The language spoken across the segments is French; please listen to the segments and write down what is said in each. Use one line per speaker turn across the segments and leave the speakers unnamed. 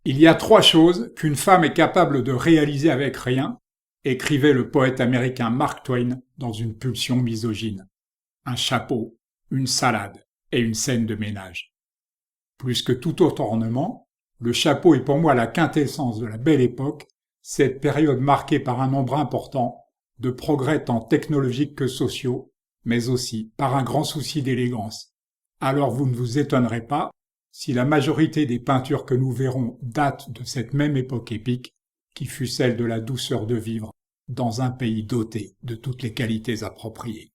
Il y a 3 choses qu'une femme est capable de réaliser avec rien, écrivait le poète américain Mark Twain dans une pulsion misogyne. Un chapeau, une salade et une scène de ménage. Plus que tout autre ornement, le chapeau est pour moi la quintessence de la Belle Époque, cette période marquée par un nombre important de progrès tant technologiques que sociaux, mais aussi par un grand souci d'élégance. Alors vous ne vous étonnerez pas si la majorité des peintures que nous verrons datent de cette même époque épique, qui fut celle de la douceur de vivre dans un pays doté de toutes les qualités appropriées.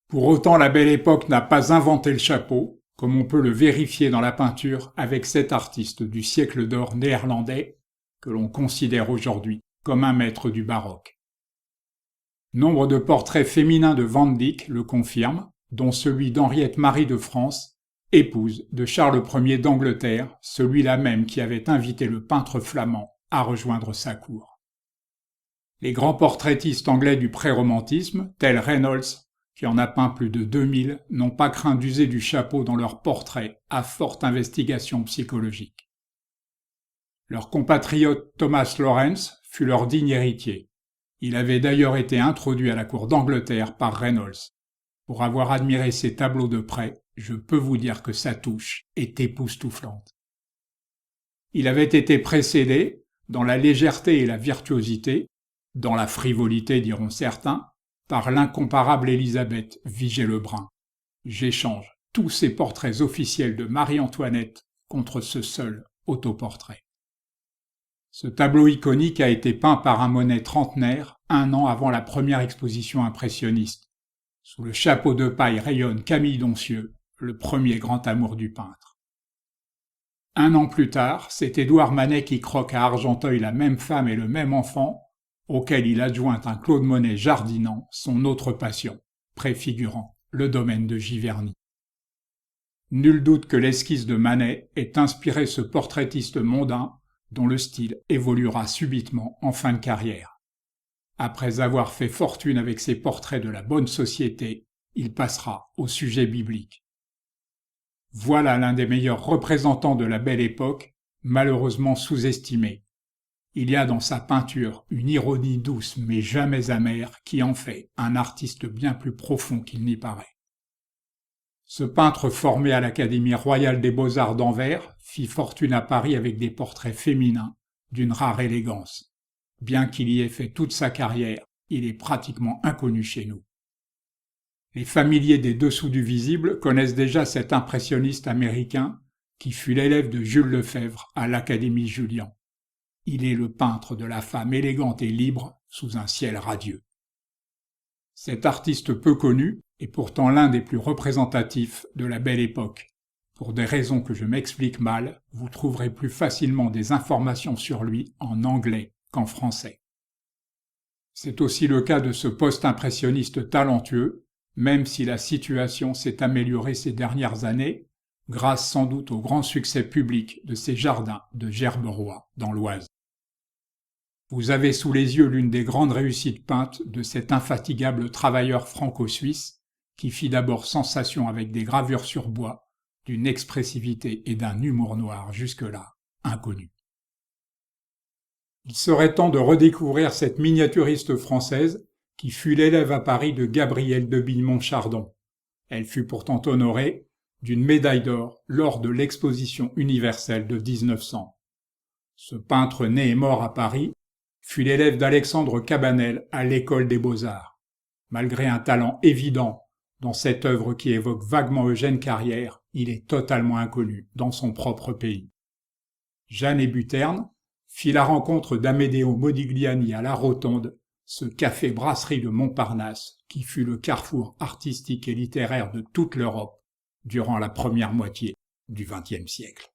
Pour autant, la Belle Époque n'a pas inventé le chapeau, comme on peut le vérifier dans la peinture avec cet artiste du siècle d'or néerlandais que l'on considère aujourd'hui comme un maître du baroque. Nombre de portraits féminins de Van Dyck le confirment, dont celui d'Henriette Marie de France, épouse de Charles Ier d'Angleterre, celui-là même qui avait invité le peintre flamand à rejoindre sa cour. Les grands portraitistes anglais du pré-romantisme, tels Reynolds, qui en a peint plus de 2000, n'ont pas craint d'user du chapeau dans leurs portraits à forte investigation psychologique. Leur compatriote Thomas Lawrence fut leur digne héritier. Il avait d'ailleurs été introduit à la cour d'Angleterre par Reynolds. Pour avoir admiré ses tableaux de près, je peux vous dire que sa touche est époustouflante. Il avait été précédé, dans la légèreté et la virtuosité, dans la frivolité diront certains, par l'incomparable Élisabeth Vigée-Lebrun. J'échange tous ces portraits officiels de Marie-Antoinette contre ce seul autoportrait. Ce tableau iconique a été peint par un Monet trentenaire, 1 an avant la première exposition impressionniste. Sous le chapeau de paille rayonne Camille Doncieux, le premier grand amour du peintre. 1 an plus tard, c'est Édouard Manet qui croque à Argenteuil la même femme et le même enfant, auquel il adjointe un Claude Monet jardinant, son autre passion, préfigurant le domaine de Giverny. Nul doute que l'esquisse de Manet ait inspiré ce portraitiste mondain dont le style évoluera subitement en fin de carrière. Après avoir fait fortune avec ses portraits de la bonne société, il passera au sujet biblique. Voilà l'un des meilleurs représentants de la Belle Époque, malheureusement sous-estimé. Il y a dans sa peinture une ironie douce mais jamais amère qui en fait un artiste bien plus profond qu'il n'y paraît. Ce peintre formé à l'Académie royale des beaux-arts d'Anvers fit fortune à Paris avec des portraits féminins d'une rare élégance. Bien qu'il y ait fait toute sa carrière, il est pratiquement inconnu chez nous. Les familiers des dessous du visible connaissent déjà cet impressionniste américain qui fut l'élève de Jules Lefebvre à l'Académie Julian. Il est le peintre de la femme élégante et libre sous un ciel radieux. Cet artiste peu connu est pourtant l'un des plus représentatifs de la Belle Époque. Pour des raisons que je m'explique mal, vous trouverez plus facilement des informations sur lui en anglais qu'en français. C'est aussi le cas de ce post-impressionniste talentueux, même si la situation s'est améliorée ces dernières années, grâce sans doute au grand succès public de ses jardins de Gerberoy dans l'Oise. Vous avez sous les yeux l'une des grandes réussites peintes de cet infatigable travailleur franco-suisse qui fit d'abord sensation avec des gravures sur bois, d'une expressivité et d'un humour noir jusque-là inconnus. Il serait temps de redécouvrir cette miniaturiste française qui fut l'élève à Paris de Gabrielle de Billemont-Chardon. Elle fut pourtant honorée d'une médaille d'or lors de l'exposition universelle de 1900. Ce peintre né et mort à Paris fut l'élève d'Alexandre Cabanel à l'École des Beaux-Arts. Malgré un talent évident dans cette œuvre qui évoque vaguement Eugène Carrière, il est totalement inconnu dans son propre pays. Jeanne Hébuterne fit la rencontre d'Amedeo Modigliani à la Rotonde, ce café-brasserie de Montparnasse qui fut le carrefour artistique et littéraire de toute l'Europe durant la première moitié du XXe siècle.